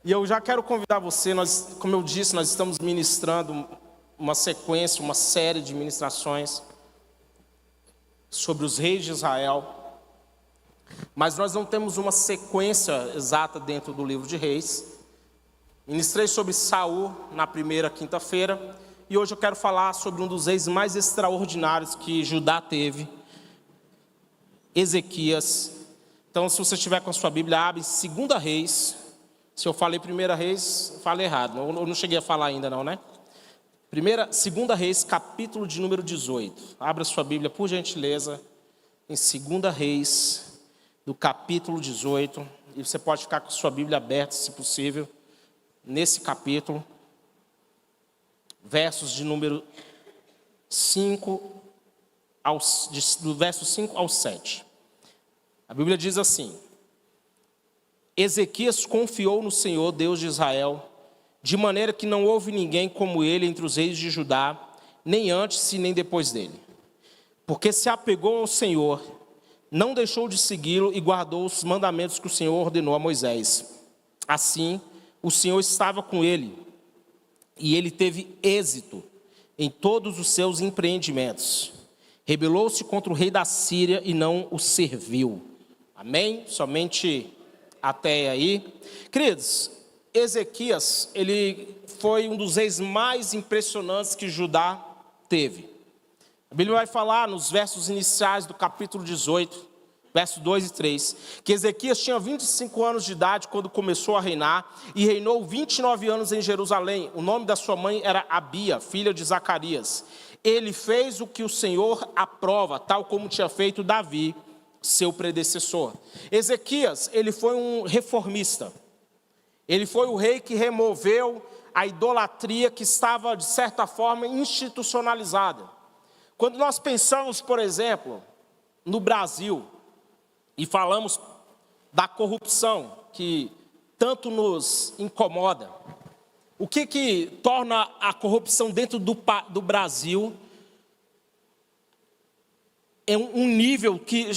E eu já quero convidar você, como eu disse, nós estamos ministrando uma sequência, uma série de ministrações sobre os reis de Israel. Mas nós não temos uma sequência exata dentro do livro de Reis. Ministrei sobre Saul na primeira quinta-feira. E hoje eu quero falar sobre um dos reis mais extraordinários que Judá teve, Ezequias. Então, se você estiver com a sua Bíblia, abre 2 Reis. Se eu falei 1 Reis, falei errado. Eu não cheguei a falar ainda não, né? 2 Reis, capítulo de número 18. Abra sua Bíblia, por gentileza, em 2 Reis, do capítulo 18. E você pode ficar com a sua Bíblia aberta, se possível, nesse capítulo. Versos de número 5, do verso 5 ao 7. A Bíblia diz assim: Ezequias confiou no Senhor, Deus de Israel, de maneira que não houve ninguém como ele entre os reis de Judá, nem antes e nem depois dele. Porque se apegou ao Senhor, não deixou de segui-lo e guardou os mandamentos que o Senhor ordenou a Moisés. Assim, o Senhor estava com ele, e ele teve êxito em todos os seus empreendimentos. Rebelou-se contra o rei da Síria e não o serviu. Amém? Somente até aí. Queridos, Ezequias, ele foi um dos reis mais impressionantes que Judá teve. A Bíblia vai falar nos versos iniciais do capítulo 18, versos 2 e 3, que Ezequias tinha 25 anos de idade quando começou a reinar e reinou 29 anos em Jerusalém. O nome da sua mãe era Abia, filha de Zacarias. Ele fez o que o Senhor aprova, tal como tinha feito Davi, seu predecessor. Ezequias, ele foi um reformista. Ele foi o rei que removeu a idolatria que estava, de certa forma, institucionalizada. Quando nós pensamos, por exemplo, no Brasil, e falamos da corrupção que tanto nos incomoda, o que torna a corrupção dentro do Brasil é um nível que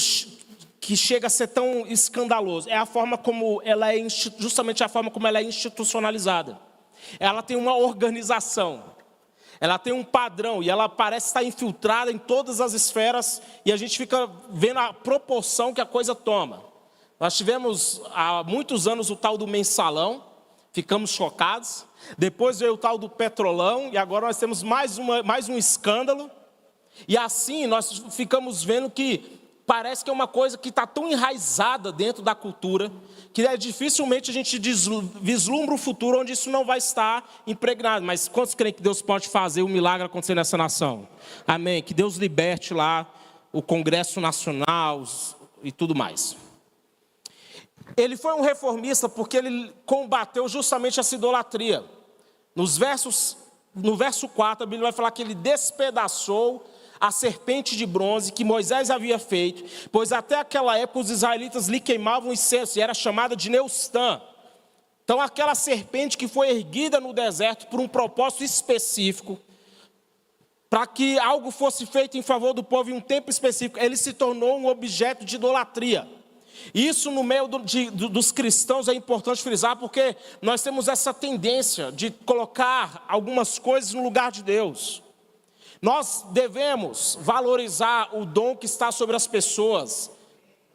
chega a ser tão escandaloso? É a forma como ela é, justamente a forma como ela é institucionalizada. Ela tem uma organização, ela tem um padrão e ela parece estar infiltrada em todas as esferas e a gente fica vendo a proporção que a coisa toma. Nós tivemos há muitos anos o tal do mensalão, ficamos chocados. Depois veio o tal do petrolão e agora nós temos mais um escândalo. E assim nós ficamos vendo que parece que é uma coisa que está tão enraizada dentro da cultura que dificilmente a gente vislumbra o futuro onde isso não vai estar impregnado. Mas quantos creem que Deus pode fazer um milagre acontecer nessa nação? Amém. Que Deus liberte lá o Congresso Nacional e tudo mais. Ele foi um reformista porque ele combateu justamente essa idolatria. No verso 4, a Bíblia vai falar que ele despedaçou a serpente de bronze que Moisés havia feito, pois até aquela época os israelitas lhe queimavam incenso, e era chamada de Neustã. Então aquela serpente que foi erguida no deserto por um propósito específico, para que algo fosse feito em favor do povo em um tempo específico, ele se tornou um objeto de idolatria. Isso no meio dos cristãos é importante frisar, porque nós temos essa tendência de colocar algumas coisas no lugar de Deus. Nós devemos valorizar o dom que está sobre as pessoas,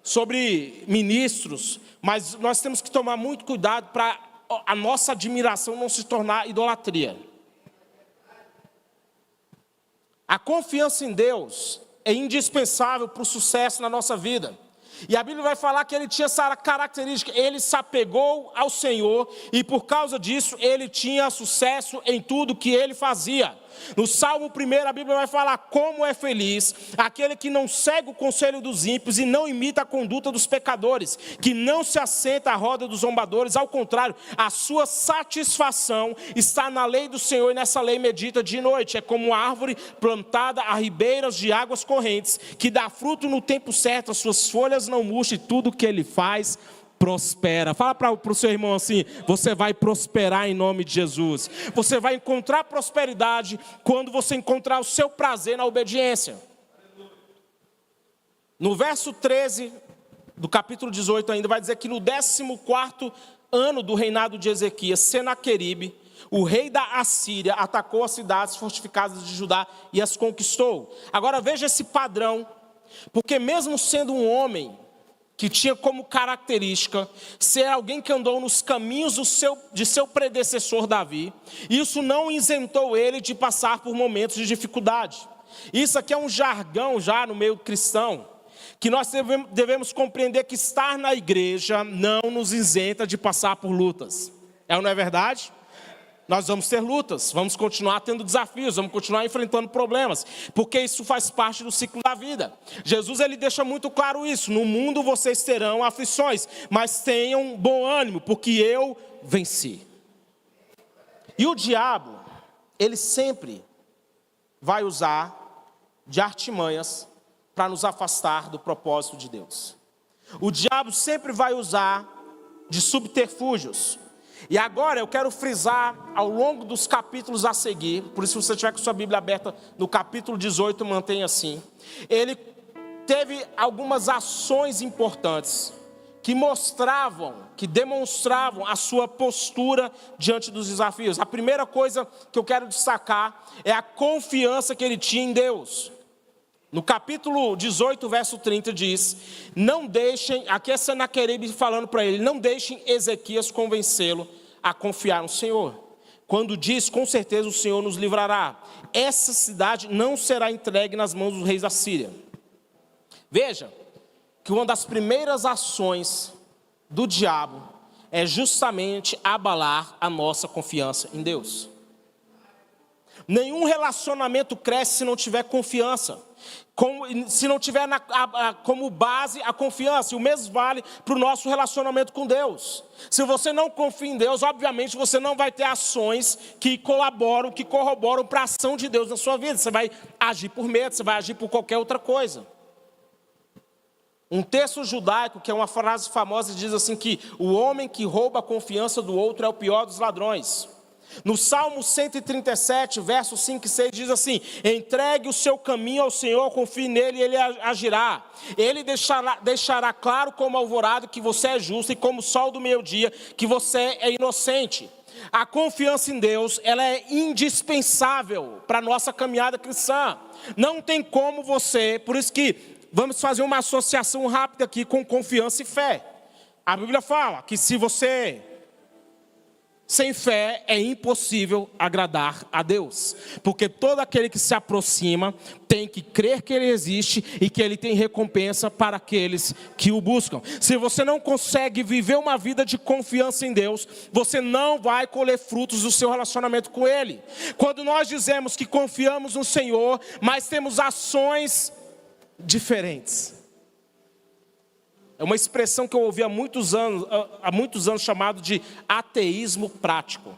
sobre ministros, mas nós temos que tomar muito cuidado para a nossa admiração não se tornar idolatria. A confiança em Deus é indispensável para o sucesso na nossa vida. E a Bíblia vai falar que ele tinha essa característica, ele se apegou ao Senhor e por causa disso ele tinha sucesso em tudo que ele fazia. No Salmo 1, a Bíblia vai falar: como é feliz aquele que não segue o conselho dos ímpios e não imita a conduta dos pecadores, que não se assenta à roda dos zombadores, ao contrário, a sua satisfação está na lei do Senhor e nessa lei medita de noite. É como uma árvore plantada a ribeiras de águas correntes, que dá fruto no tempo certo, as suas folhas não murcham e tudo que ele faz prospera. Fala para o seu irmão assim: você vai prosperar em nome de Jesus. Você vai encontrar prosperidade quando você encontrar o seu prazer na obediência. No verso 13 do capítulo 18 ainda vai dizer que no 14º ano do reinado de Ezequias, Senaqueribe, o rei da Assíria, atacou as cidades fortificadas de Judá e as conquistou. Agora veja esse padrão, porque mesmo sendo um homem que tinha como característica ser alguém que andou nos caminhos de seu predecessor Davi, isso não isentou ele de passar por momentos de dificuldade. Isso aqui é um jargão já no meio cristão, que nós devemos compreender que estar na igreja não nos isenta de passar por lutas. É ou não é verdade? Nós vamos ter lutas, vamos continuar tendo desafios, vamos continuar enfrentando problemas, porque isso faz parte do ciclo da vida. Jesus, ele deixa muito claro isso: no mundo vocês terão aflições, mas tenham bom ânimo, porque eu venci. E o diabo, ele sempre vai usar de artimanhas para nos afastar do propósito de Deus. O diabo sempre vai usar de subterfúgios. E agora eu quero frisar ao longo dos capítulos a seguir, por isso se você tiver com sua Bíblia aberta no capítulo 18, mantenha assim. Ele teve algumas ações importantes que mostravam, que demonstravam a sua postura diante dos desafios. A primeira coisa que eu quero destacar é a confiança que ele tinha em Deus. No capítulo 18, verso 30 diz: não deixem, aqui é Senaqueribe falando para ele, não deixem Ezequias convencê-lo a confiar no Senhor. Quando diz, com certeza o Senhor nos livrará. Essa cidade não será entregue nas mãos dos reis da Síria. Veja que uma das primeiras ações do diabo é justamente abalar a nossa confiança em Deus. Nenhum relacionamento cresce se não tiver confiança, se não tiver como base a confiança. E o mesmo vale para o nosso relacionamento com Deus. Se você não confia em Deus, obviamente você não vai ter ações que colaboram, que corroboram para a ação de Deus na sua vida. Você vai agir por medo, você vai agir por qualquer outra coisa. Um texto judaico, que é uma frase famosa, diz assim que o homem que rouba a confiança do outro é o pior dos ladrões. No Salmo 137, versos 5 e 6, diz assim: entregue o seu caminho ao Senhor, confie nele e ele agirá. Ele deixará claro como alvorada que você é justo e como o sol do meio-dia que você é inocente. A confiança em Deus, ela é indispensável para a nossa caminhada cristã. Não tem como você, por isso que vamos fazer uma associação rápida aqui com confiança e fé. A Bíblia fala que se você... sem fé é impossível agradar a Deus, porque todo aquele que se aproxima tem que crer que Ele existe e que Ele tem recompensa para aqueles que o buscam. Se você não consegue viver uma vida de confiança em Deus, você não vai colher frutos do seu relacionamento com Ele. Quando nós dizemos que confiamos no Senhor, mas temos ações diferentes. É uma expressão que eu ouvi há muitos anos chamado de ateísmo prático.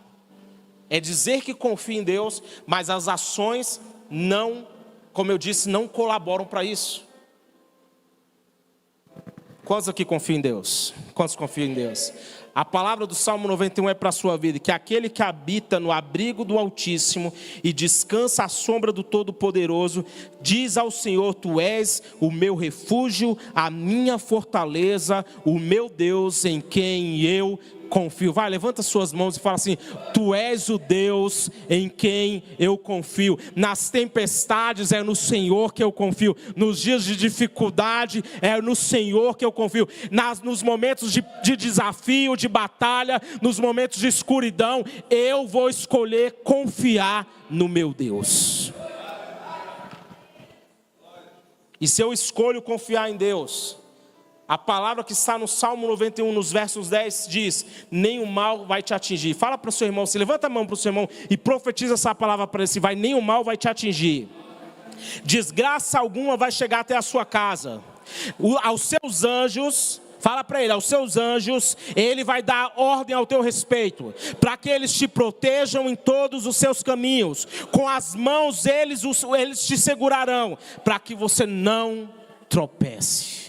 É dizer que confia em Deus, mas as ações não, como eu disse, não colaboram para isso. Quantos aqui confiam em Deus? Quantos confiam em Deus? A palavra do Salmo 91 é para a sua vida: que aquele que habita no abrigo do Altíssimo e descansa à sombra do Todo-Poderoso, diz ao Senhor: tu és o meu refúgio, a minha fortaleza, o meu Deus em quem eu confio. Vai, levanta suas mãos e fala assim: tu és o Deus em quem eu confio. Nas tempestades é no Senhor que eu confio. Nos dias de dificuldade é no Senhor que eu confio. Nos momentos de desafio, de batalha, nos momentos de escuridão, eu vou escolher confiar no meu Deus. E se eu escolho confiar em Deus, a palavra que está no Salmo 91, nos versos 10, diz: nenhum mal vai te atingir. Fala para o seu irmão, se levanta a mão para o seu irmão e profetiza essa palavra para ele: nenhum mal vai te atingir. Desgraça alguma vai chegar até a sua casa. Aos seus anjos, fala para ele, aos seus anjos, ele vai dar ordem ao teu respeito, para que eles te protejam em todos os seus caminhos. Com as mãos eles te segurarão, para que você não tropece.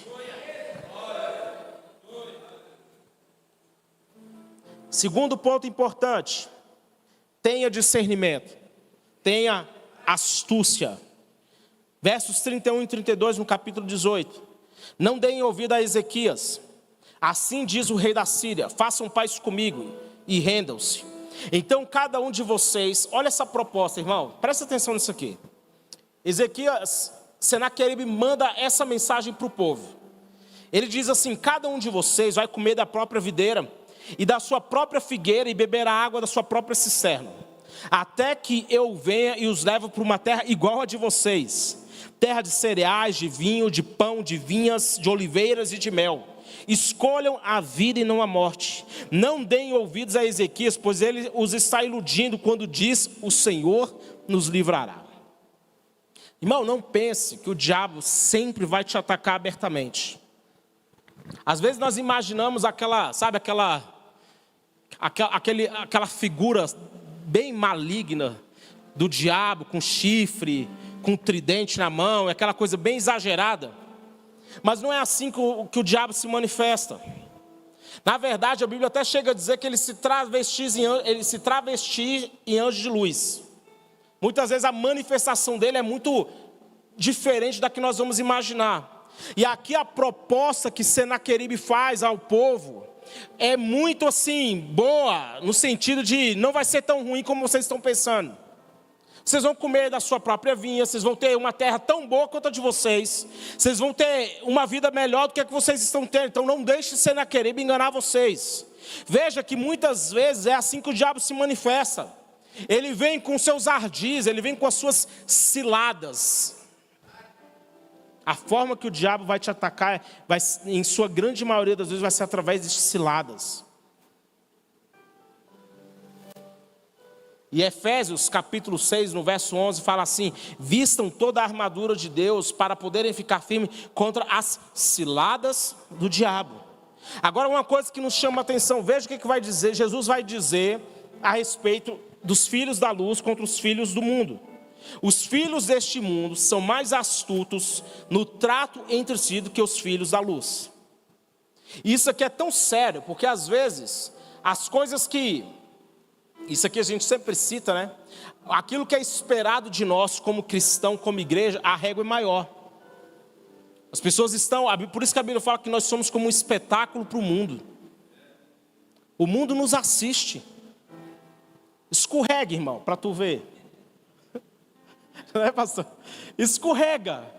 Segundo ponto importante: tenha discernimento, tenha astúcia. Versos 31 e 32 no capítulo 18. Não deem ouvido a Ezequias, Assim diz o rei da Síria: façam paz comigo e rendam-se. Então cada um de vocês, olha essa proposta, irmão, presta atenção nisso aqui. Ezequias, Senaqueribe manda essa mensagem para o povo. Ele diz assim: cada um de vocês vai comer da própria videira e da sua própria figueira e beber a água da sua própria cisterna, até que eu venha e os leve para uma terra igual a de vocês, terra de cereais, de vinho, de pão, de vinhas, de oliveiras e de mel. Escolham a vida e não a morte. Não deem ouvidos a Ezequias, pois ele os está iludindo quando diz: o Senhor nos livrará. Irmão, não pense que o diabo sempre vai te atacar abertamente. Às vezes nós imaginamos aquela figura bem maligna do diabo, com chifre, com tridente na mão, aquela coisa bem exagerada. Mas não é assim que o diabo se manifesta. Na verdade, a Bíblia até chega a dizer que ele se travesti em anjo de luz. Muitas vezes a manifestação dele é muito diferente da que nós vamos imaginar. E aqui a proposta que Senaqueribe faz ao povo é muito assim, boa, no sentido de não vai ser tão ruim como vocês estão pensando. Vocês vão comer da sua própria vinha, vocês vão ter uma terra tão boa quanto a de vocês, vocês vão ter uma vida melhor do que a que vocês estão tendo. Então não deixe Senaqueribe enganar vocês. Veja que muitas vezes é assim que o diabo se manifesta. Ele vem com seus ardis, ele vem com as suas ciladas. A forma que o diabo vai te atacar, em sua grande maioria das vezes, vai ser através de ciladas. E Efésios capítulo 6, no verso 11, fala assim: vistam toda a armadura de Deus para poderem ficar firmes contra as ciladas do diabo. Agora uma coisa que nos chama a atenção, veja o que vai dizer, Jesus vai dizer a respeito dos filhos da luz contra os filhos do mundo. Os filhos deste mundo são mais astutos no trato entre si do que os filhos da luz. Isso aqui é tão sério, porque às vezes as coisas que... Isso aqui a gente sempre cita, né? Aquilo que é esperado de nós como cristão, como igreja, a régua é maior. As pessoas estão... Por isso que a Bíblia fala que nós somos como um espetáculo para o mundo. O mundo nos assiste. Escorrega, irmão, para tu ver. Não é, pastor? Escorrega.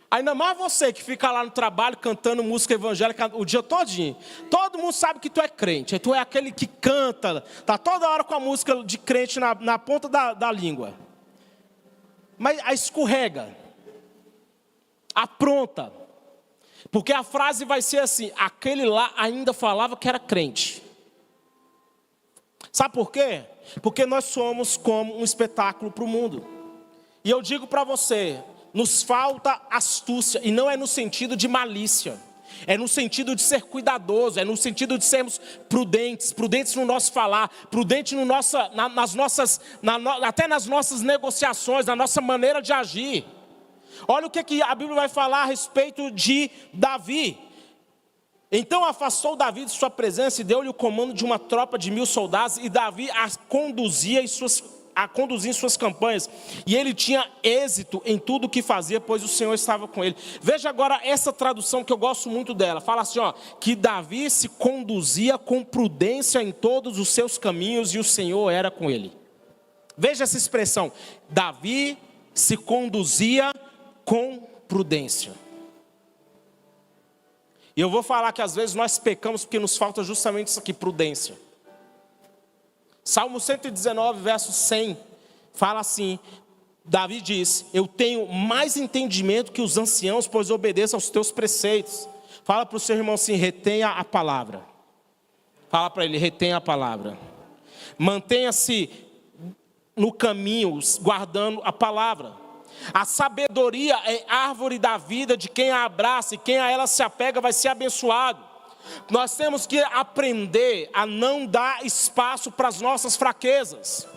Ainda mais você que fica lá no trabalho cantando música evangélica o dia todinho. Todo mundo sabe que tu é crente. Tu é aquele que canta. Está toda hora com a música de crente na ponta da língua. Mas a escorrega. Apronta. Porque a frase vai ser assim: aquele lá ainda falava que era crente. Sabe por quê? Porque nós somos como um espetáculo para o mundo. E eu digo para você, nos falta astúcia, e não é no sentido de malícia, é no sentido de ser cuidadoso, é no sentido de sermos prudentes no nosso falar, prudentes até nas nossas negociações, na nossa maneira de agir. Olha o que a Bíblia vai falar a respeito de Davi. Então afastou Davi de sua presença e deu-lhe o comando de uma tropa de 1000 soldados, e Davi a conduzia em suas campanhas, e ele tinha êxito em tudo o que fazia, pois o Senhor estava com ele. Veja agora essa tradução que eu gosto muito dela, fala assim, que Davi se conduzia com prudência em todos os seus caminhos, e o Senhor era com ele. Veja essa expressão: Davi se conduzia com prudência. E eu vou falar que às vezes nós pecamos porque nos falta justamente isso aqui, prudência. Salmo 119, verso 100, fala assim, Davi diz: eu tenho mais entendimento que os anciãos, pois obedeço aos teus preceitos. Fala para o seu irmão assim: retenha a palavra. Fala para ele: retenha a palavra. Mantenha-se no caminho, guardando a palavra. A sabedoria é árvore da vida de quem a abraça, e quem a ela se apega vai ser abençoado. Nós temos que aprender a não dar espaço para as nossas fraquezas.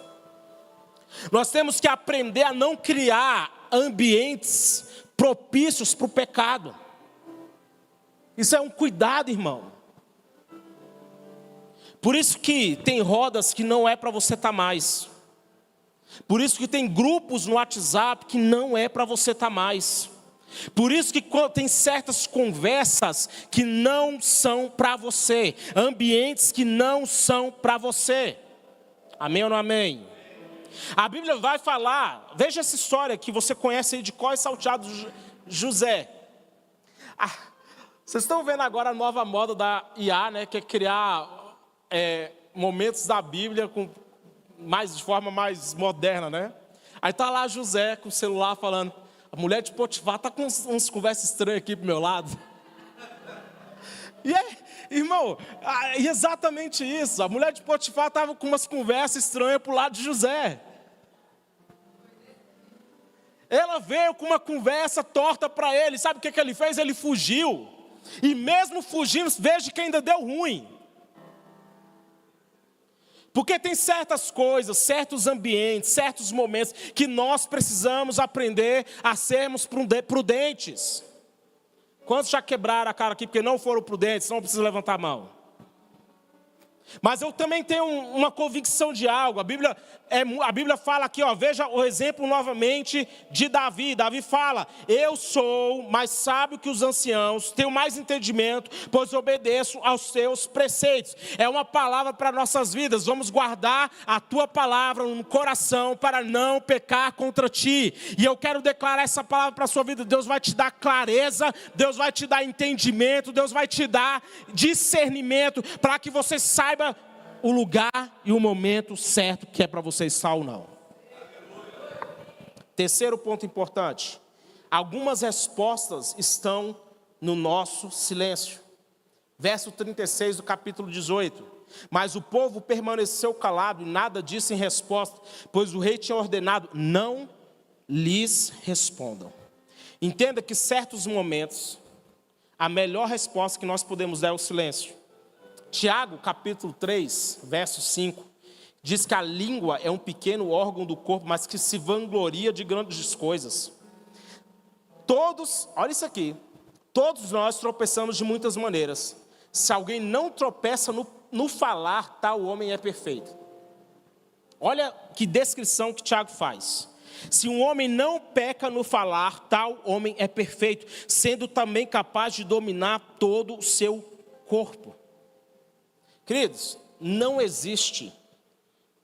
Nós temos que aprender a não criar ambientes propícios para o pecado. Isso é um cuidado, irmão. Por isso que tem rodas que não é para você estar mais. Por isso que tem grupos no WhatsApp que não é para você estar mais. Por isso que tem certas conversas que não são para você, ambientes que não são para você. Amém ou não amém? A Bíblia vai falar, veja essa história que você conhece aí de cor e salteado, José. Vocês estão vendo agora a nova moda da IA, né, que é criar momentos da Bíblia de forma mais moderna, né? Aí tá lá José com o celular falando, a mulher de Potifar tá com umas conversas estranhas aqui pro meu lado. E aí, irmão, exatamente isso. A mulher de Potifar estava com umas conversas estranhas pro lado de José. Ela veio com uma conversa torta para ele. Sabe o que ele fez? Ele fugiu. E mesmo fugindo, veja que ainda deu ruim. Porque tem certas coisas, certos ambientes, certos momentos que nós precisamos aprender a sermos prudentes. Quantos já quebraram a cara aqui porque não foram prudentes? Não precisa levantar a mão. Mas eu também tenho uma convicção de algo. A Bíblia fala aqui, veja o exemplo novamente de Davi. Davi fala, eu sou mais sábio que os anciãos, tenho mais entendimento, pois obedeço aos teus preceitos. É uma palavra para nossas vidas. Vamos guardar a tua palavra no coração para não pecar contra ti. E eu quero declarar essa palavra para a sua vida. Deus vai te dar clareza, Deus vai te dar entendimento, Deus vai te dar discernimento para que você saiba o lugar e o momento certo que é para você estar ou não. Terceiro ponto importante. Algumas respostas estão no nosso silêncio. Verso 36 do capítulo 18. Mas o povo permaneceu calado e nada disse em resposta, pois o rei tinha ordenado, não lhes respondam. Entenda que em certos momentos, a melhor resposta que nós podemos dar é o silêncio. Tiago, capítulo 3, verso 5, diz que a língua é um pequeno órgão do corpo, mas que se vangloria de grandes coisas. Olha isso aqui, todos nós tropeçamos de muitas maneiras. Se alguém não tropeça no falar, tal homem é perfeito. Olha que descrição que Tiago faz. Se um homem não peca no falar, tal homem é perfeito, sendo também capaz de dominar todo o seu corpo. Queridos, não existe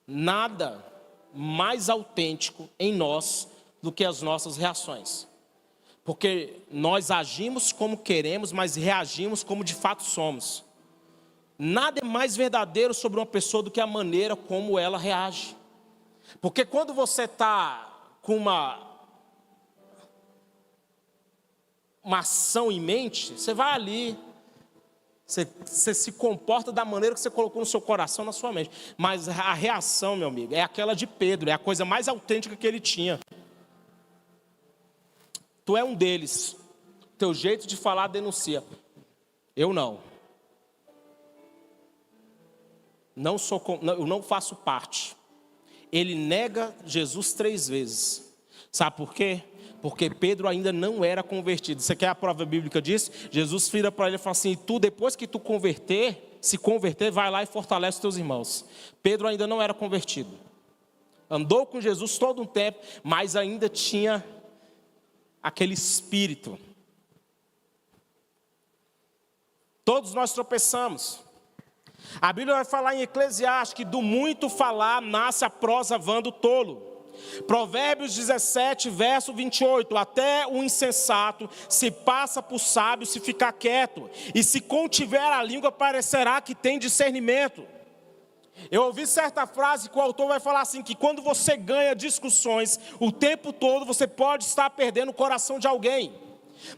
nada mais autêntico em nós do que as nossas reações. Porque nós agimos como queremos, mas reagimos como de fato somos. Nada é mais verdadeiro sobre uma pessoa do que a maneira como ela reage. Porque quando você está com uma ação em mente, você vai ali, você se comporta da maneira que você colocou no seu coração, na sua mente. Mas a reação, meu amigo, é aquela de Pedro, é a coisa mais autêntica que ele tinha. Tu é um deles, teu jeito de falar denuncia. Eu não. Eu não faço parte. Ele nega Jesus 3 vezes. Sabe por quê? Porque Pedro ainda não era convertido. Você quer a prova bíblica disso? Jesus vira para ele e fala assim, tu depois que tu se converter, vai lá e fortalece os teus irmãos. Pedro ainda não era convertido. Andou com Jesus todo um tempo, mas ainda tinha aquele espírito. Todos nós tropeçamos. A Bíblia vai falar em Eclesiastes que do muito falar nasce a prosa vã do tolo. Provérbios 17, verso 28, até o insensato se passa por sábio se ficar quieto, e se contiver a língua parecerá que tem discernimento. Eu ouvi certa frase que o autor vai falar assim, que quando você ganha discussões o tempo todo, você pode estar perdendo o coração de alguém.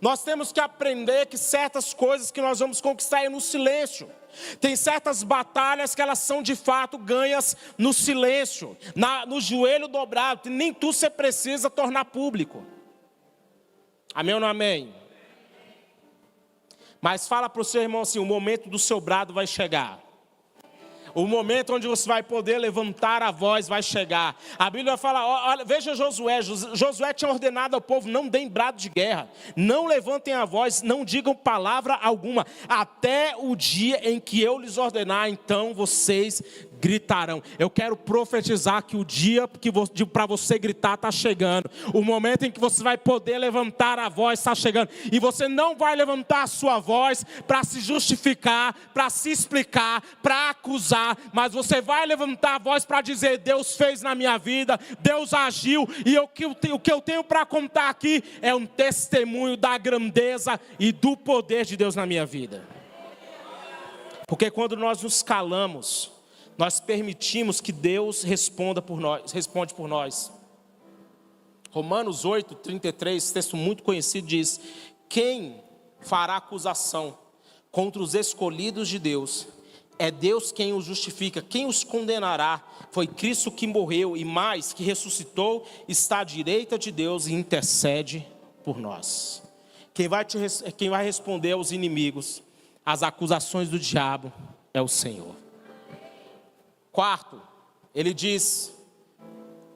Nós temos que aprender que certas coisas que nós vamos conquistar é no silêncio. Tem certas batalhas que elas são de fato ganhas no silêncio, no joelho dobrado, que nem tu você precisa tornar público. Amém ou não amém? Mas fala para o seu irmão assim, o momento do seu brado vai chegar. O momento onde você vai poder levantar a voz vai chegar. A Bíblia fala, olha, veja Josué. Josué tinha ordenado ao povo, não deem brado de guerra. Não levantem a voz, não digam palavra alguma. Até o dia em que eu lhes ordenar, então vocês gritarão. Eu quero profetizar que o dia para você gritar está chegando. O momento em que você vai poder levantar a voz está chegando. E você não vai levantar a sua voz para se justificar, para se explicar, para acusar, mas você vai levantar a voz para dizer: Deus fez na minha vida, Deus agiu, e o que eu tenho para contar aqui é um testemunho da grandeza e do poder de Deus na minha vida. Porque quando nós nos calamos, nós permitimos que Deus responde por nós. Romanos 8:33, texto muito conhecido, diz: quem fará acusação contra os escolhidos de Deus? É Deus quem os justifica. Quem os condenará? Foi Cristo que morreu e mais, que ressuscitou, está à direita de Deus e intercede por nós. Quem vai responder aos inimigos, às acusações do diabo, é o Senhor. Quarto, ele diz,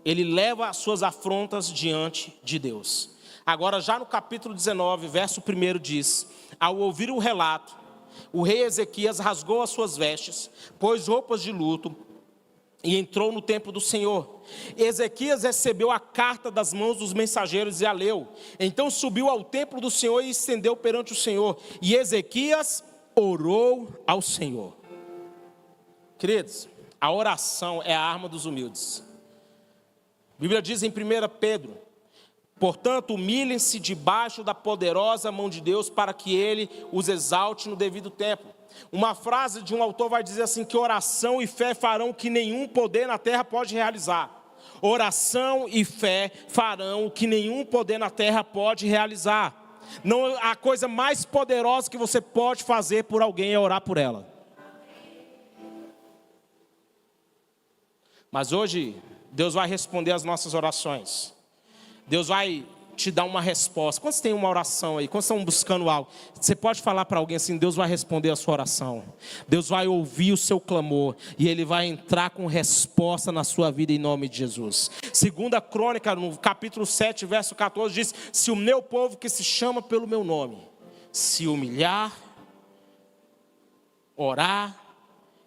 ele leva as suas afrontas diante de Deus. Agora já no capítulo 19, verso 1 diz: ao ouvir o relato, o rei Ezequias rasgou as suas vestes, pôs roupas de luto e entrou no templo do Senhor. Ezequias recebeu a carta das mãos dos mensageiros e a leu. Então subiu ao templo do Senhor e estendeu perante o Senhor. E Ezequias orou ao Senhor. Queridos, a oração é a arma dos humildes. A Bíblia diz em 1 Pedro: portanto, humilhem-se debaixo da poderosa mão de Deus, para que Ele os exalte no devido tempo. Uma frase de um autor vai dizer assim, que oração e fé farão o que nenhum poder na terra pode realizar. Oração e fé farão o que nenhum poder na terra pode realizar. Não, a coisa mais poderosa que você pode fazer por alguém é orar por ela. Mas hoje, Deus vai responder as nossas orações. Deus vai te dar uma resposta. Quando você tem uma oração aí, quando você está buscando algo, você pode falar para alguém assim: Deus vai responder a sua oração. Deus vai ouvir o seu clamor e Ele vai entrar com resposta na sua vida em nome de Jesus. Segunda Crônica, no capítulo 7, verso 14, diz: se o meu povo que se chama pelo meu nome se humilhar, orar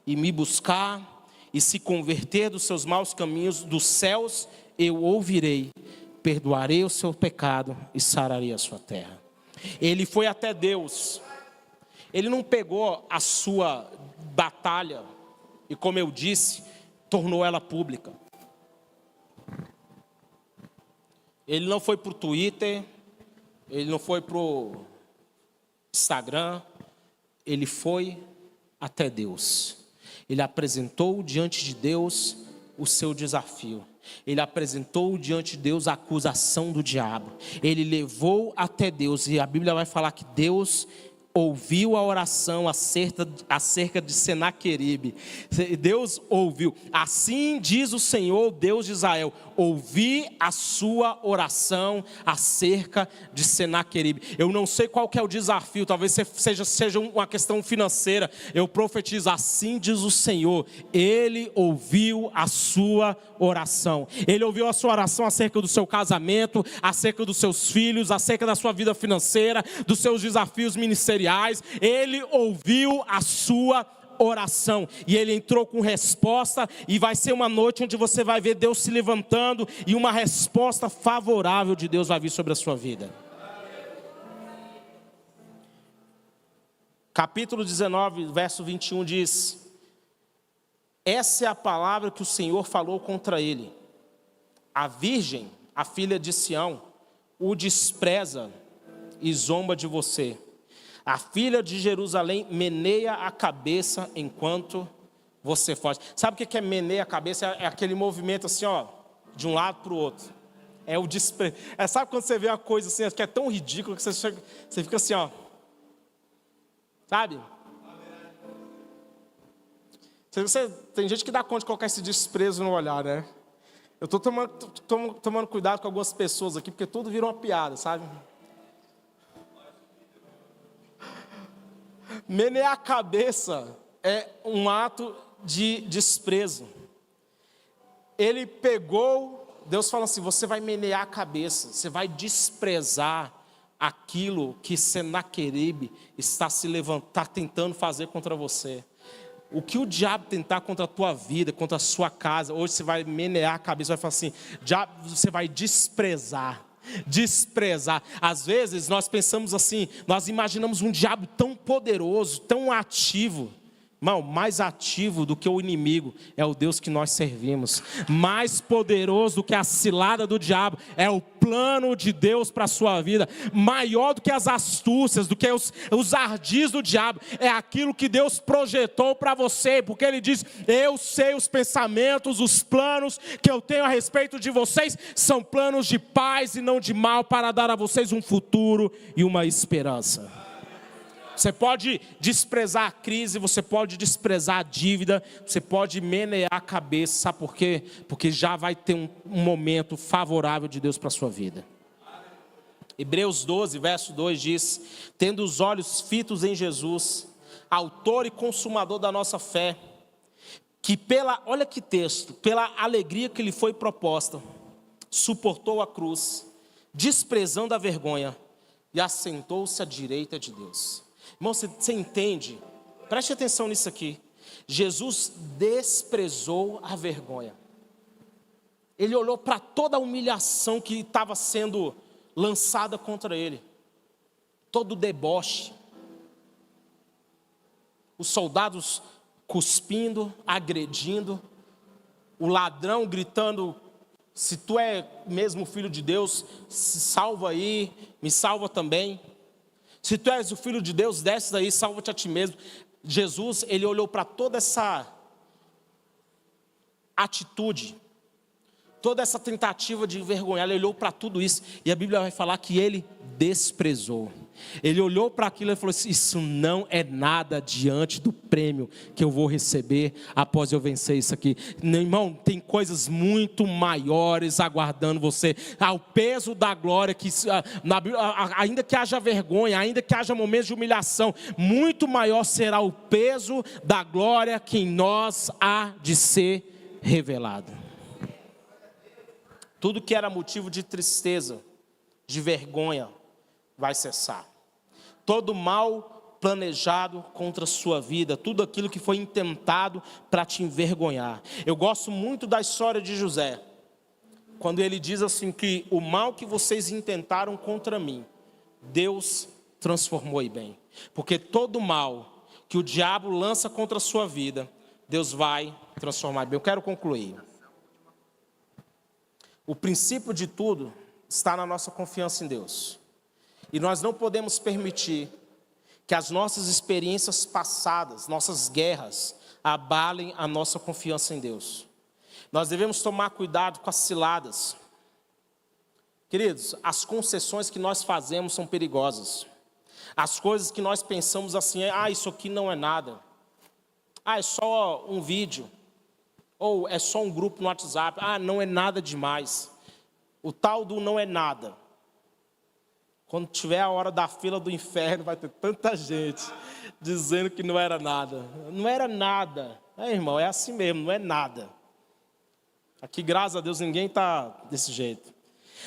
e me buscar e se converter dos seus maus caminhos, dos céus eu ouvirei, perdoarei o seu pecado e sararei a sua terra. Ele foi até Deus. Ele não pegou a sua batalha e, como eu disse, tornou ela pública. Ele não foi para o Twitter, ele não foi para o Instagram, ele foi até Deus. Ele apresentou diante de Deus o seu desafio. Ele apresentou diante de Deus a acusação do diabo. Ele levou até Deus. E a Bíblia vai falar que Deus ouviu a oração acerca de Senaqueribe. Deus ouviu. Assim diz o Senhor, Deus de Israel: ouvi a sua oração acerca de Senaqueribe. Eu não sei qual que é o desafio, talvez seja uma questão financeira. Eu profetizo: assim diz o Senhor, Ele ouviu a sua oração. Ele ouviu a sua oração acerca do seu casamento, acerca dos seus filhos, acerca da sua vida financeira, dos seus desafios ministeriais. Ele ouviu a sua oração e Ele entrou com resposta, e vai ser uma noite onde você vai ver Deus se levantando e uma resposta favorável de Deus vai vir sobre a sua vida. Capítulo 19, verso 21 diz: essa é a palavra que o Senhor falou contra ele. A virgem, a filha de Sião, o despreza e zomba de você. A filha de Jerusalém meneia a cabeça enquanto você foge. Sabe o que é meneia a cabeça? É aquele movimento assim, ó, de um lado para o outro. É o desprezo. Sabe quando você vê uma coisa assim, que é tão ridícula que você fica assim, ó. Sabe? Tem gente que dá conta de colocar esse desprezo no olhar, né? Eu estou tomando cuidado com algumas pessoas aqui, porque tudo vira uma piada, sabe? Menear a cabeça é um ato de desprezo. Ele pegou, Deus fala assim, você vai menear a cabeça, você vai desprezar aquilo que Senaqueribe está tentando fazer contra você. O que o diabo tentar contra a tua vida, contra a sua casa, hoje você vai menear a cabeça, vai falar assim, diabo, você vai desprezar. Às vezes nós pensamos assim, nós imaginamos um diabo tão poderoso, tão ativo. Irmão, mais ativo do que o inimigo é o Deus que nós servimos. Mais poderoso do que a cilada do diabo é o plano de Deus para a sua vida. Maior do que as astúcias, do que os ardis do diabo, é aquilo que Deus projetou para você. Porque Ele diz, eu sei os pensamentos, os planos que eu tenho a respeito de vocês, são planos de paz e não de mal, para dar a vocês um futuro e uma esperança. Você pode desprezar a crise, você pode desprezar a dívida, você pode menear a cabeça, sabe por quê? Porque já vai ter um momento favorável de Deus para a sua vida. Hebreus 12, verso 2 diz, tendo os olhos fitos em Jesus, autor e consumador da nossa fé, que olha que texto, pela alegria que lhe foi proposta, suportou a cruz, desprezando a vergonha, e assentou-se à direita de Deus. Irmão, você entende? Preste atenção nisso aqui. Jesus desprezou a vergonha. Ele olhou para toda a humilhação que estava sendo lançada contra ele. Todo o deboche. Os soldados cuspindo, agredindo. O ladrão gritando, se tu é mesmo filho de Deus, se salva aí, me salva também. Se tu és o filho de Deus, desce daí, salva-te a ti mesmo. Jesus, ele olhou para toda essa atitude, toda essa tentativa de envergonhar, ele olhou para tudo isso. E a Bíblia vai falar que ele desprezou. Ele olhou para aquilo e falou assim, isso não é nada diante do prêmio que eu vou receber após eu vencer isso aqui. Irmão, tem coisas muito maiores aguardando você. Ao peso da glória, que ainda que haja vergonha, ainda que haja momentos de humilhação, muito maior será o peso da glória que em nós há de ser revelado. Tudo que era motivo de tristeza, de vergonha, vai cessar. Todo mal planejado contra a sua vida, tudo aquilo que foi intentado para te envergonhar. Eu gosto muito da história de José, quando ele diz assim que o mal que vocês intentaram contra mim, Deus transformou em bem. Porque todo mal que o diabo lança contra a sua vida, Deus vai transformar em bem. Eu quero concluir. O princípio de tudo está na nossa confiança em Deus. E nós não podemos permitir que as nossas experiências passadas, nossas guerras, abalem a nossa confiança em Deus. Nós devemos tomar cuidado com as ciladas. Queridos, as concessões que nós fazemos são perigosas. As coisas que nós pensamos assim, isso aqui não é nada. É só um vídeo. Ou é só um grupo no WhatsApp. Não é nada demais. O tal do não é nada. Quando tiver a hora da fila do inferno, vai ter tanta gente dizendo que não era nada. Não era nada. Irmão, é assim mesmo, não é nada. Aqui, graças a Deus, ninguém está desse jeito.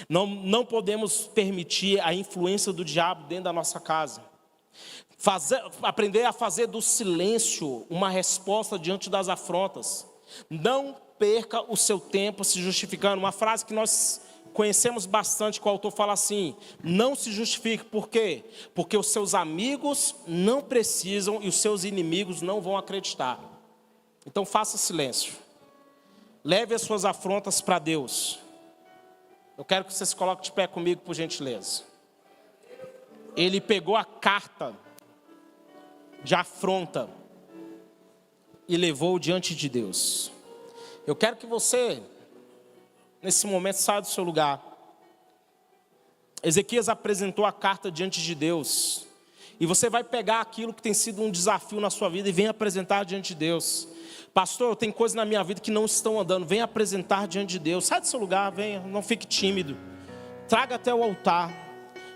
Não podemos permitir a influência do diabo dentro da nossa casa. Aprender a fazer do silêncio uma resposta diante das afrontas. Não perca o seu tempo se justificando. Uma frase que nós conhecemos bastante, que o autor fala assim, não se justifique. Por quê? Porque os seus amigos não precisam e os seus inimigos não vão acreditar. Então faça silêncio. Leve as suas afrontas para Deus. Eu quero que você se coloque de pé comigo, por gentileza. Ele pegou a carta de afronta e levou diante de Deus. Eu quero que você, nesse momento, saia do seu lugar. Ezequias apresentou a carta diante de Deus. E você vai pegar aquilo que tem sido um desafio na sua vida e vem apresentar diante de Deus. Pastor, tem coisas na minha vida que não estão andando. Vem apresentar diante de Deus. Sai do seu lugar, venha, não fique tímido. Traga até o altar.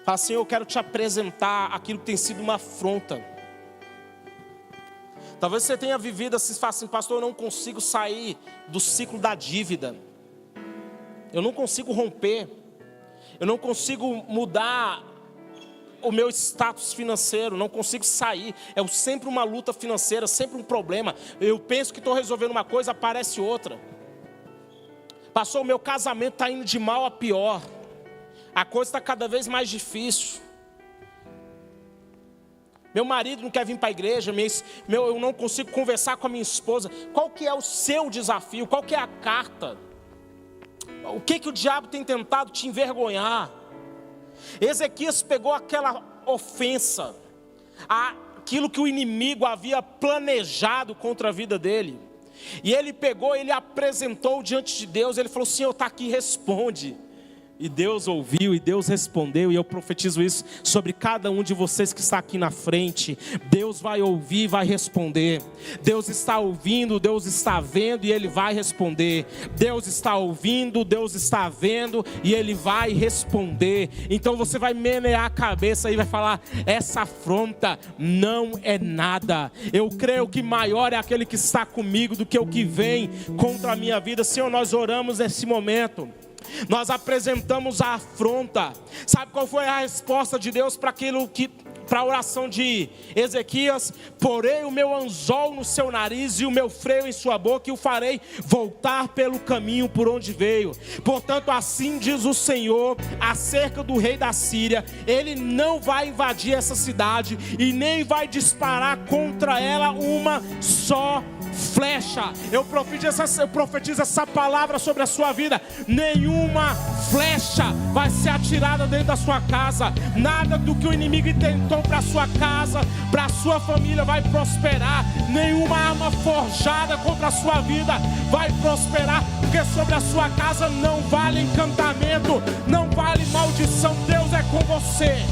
Fala assim, eu quero te apresentar aquilo que tem sido uma afronta. Talvez você tenha vivido assim, fala assim, pastor, eu não consigo sair do ciclo da dívida. Eu não consigo romper. Eu não consigo mudar o meu status financeiro, não consigo sair. É sempre uma luta financeira, sempre um problema. Eu penso que estou resolvendo uma coisa, aparece outra. Pastor, o meu casamento está indo de mal a pior. A coisa está cada vez mais difícil. Meu marido não quer vir para a igreja, eu não consigo conversar com a minha esposa. Qual que é o seu desafio? Qual que é a carta? O que o diabo tem tentado te envergonhar? Ezequias pegou aquela ofensa, aquilo que o inimigo havia planejado contra a vida dele. E ele pegou, ele apresentou diante de Deus, ele falou, Senhor, está aqui, responde. E Deus ouviu, e Deus respondeu, e eu profetizo isso sobre cada um de vocês que está aqui na frente. Deus vai ouvir, vai responder. Deus está ouvindo, Deus está vendo, e Ele vai responder. Deus está ouvindo, Deus está vendo, e Ele vai responder. Então você vai menear a cabeça e vai falar, essa afronta não é nada. Eu creio que maior é aquele que está comigo do que o que vem contra a minha vida. Senhor, nós oramos nesse momento. Nós apresentamos a afronta. Sabe qual foi a resposta de Deus para a oração de Ezequias? Porei o meu anzol no seu nariz e o meu freio em sua boca, e o farei voltar pelo caminho por onde veio. Portanto, assim diz o Senhor acerca do rei da Síria: ele não vai invadir essa cidade e nem vai disparar contra ela uma só flecha. Eu profetizo essa palavra sobre a sua vida. Nenhuma flecha vai ser atirada dentro da sua casa. Nada do que o inimigo intentou para a sua casa, para a sua família vai prosperar. Nenhuma arma forjada contra a sua vida vai prosperar, porque sobre a sua casa não vale encantamento, não vale maldição. Deus é com você.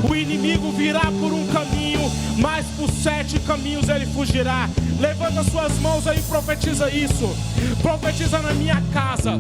O inimigo virá por um caminho, mas por 7 caminhos ele fugirá. Levanta suas mãos aí e profetiza isso. Profetiza na minha casa: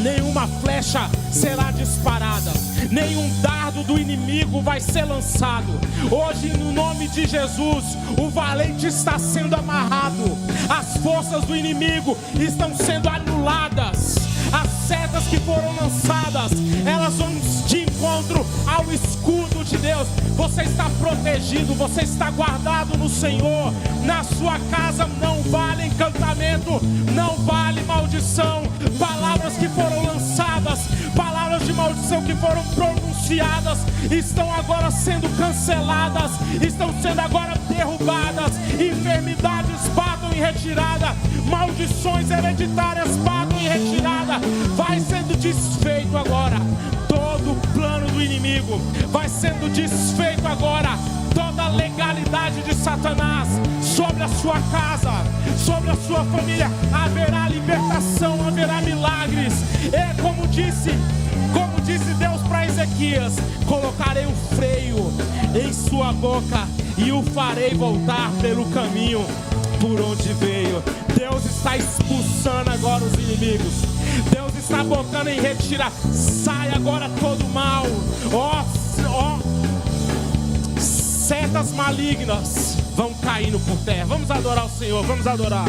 nenhuma flecha será disparada, nenhum dardo do inimigo vai ser lançado. Hoje, no nome de Jesus, o valente está sendo amarrado, as forças do inimigo estão sendo anuladas. As setas que foram lançadas, elas vão de encontro ao escudo de Deus. Você está protegido, você está guardado no Senhor. Na sua casa não vale encantamento, não vale maldição. Palavras que foram lançadas, palavras de maldição que foram pronunciadas, estão agora sendo canceladas, estão sendo agora derrubadas. Enfermidades batam em retirada, maldições hereditárias batam em retirada. Vai sendo desfeito agora todo o plano do inimigo, vai sendo desfeito agora toda a legalidade de Satanás sobre a sua casa, sobre a sua família. Haverá libertação, haverá milagres. É como disse Deus para Ezequias: colocarei um freio em sua boca e o farei voltar pelo caminho por onde veio. Deus está expulsando agora os inimigos. Deus está botando em retira. Sai agora todo mal. Setas malignas vão caindo por terra. Vamos adorar o Senhor, vamos adorar.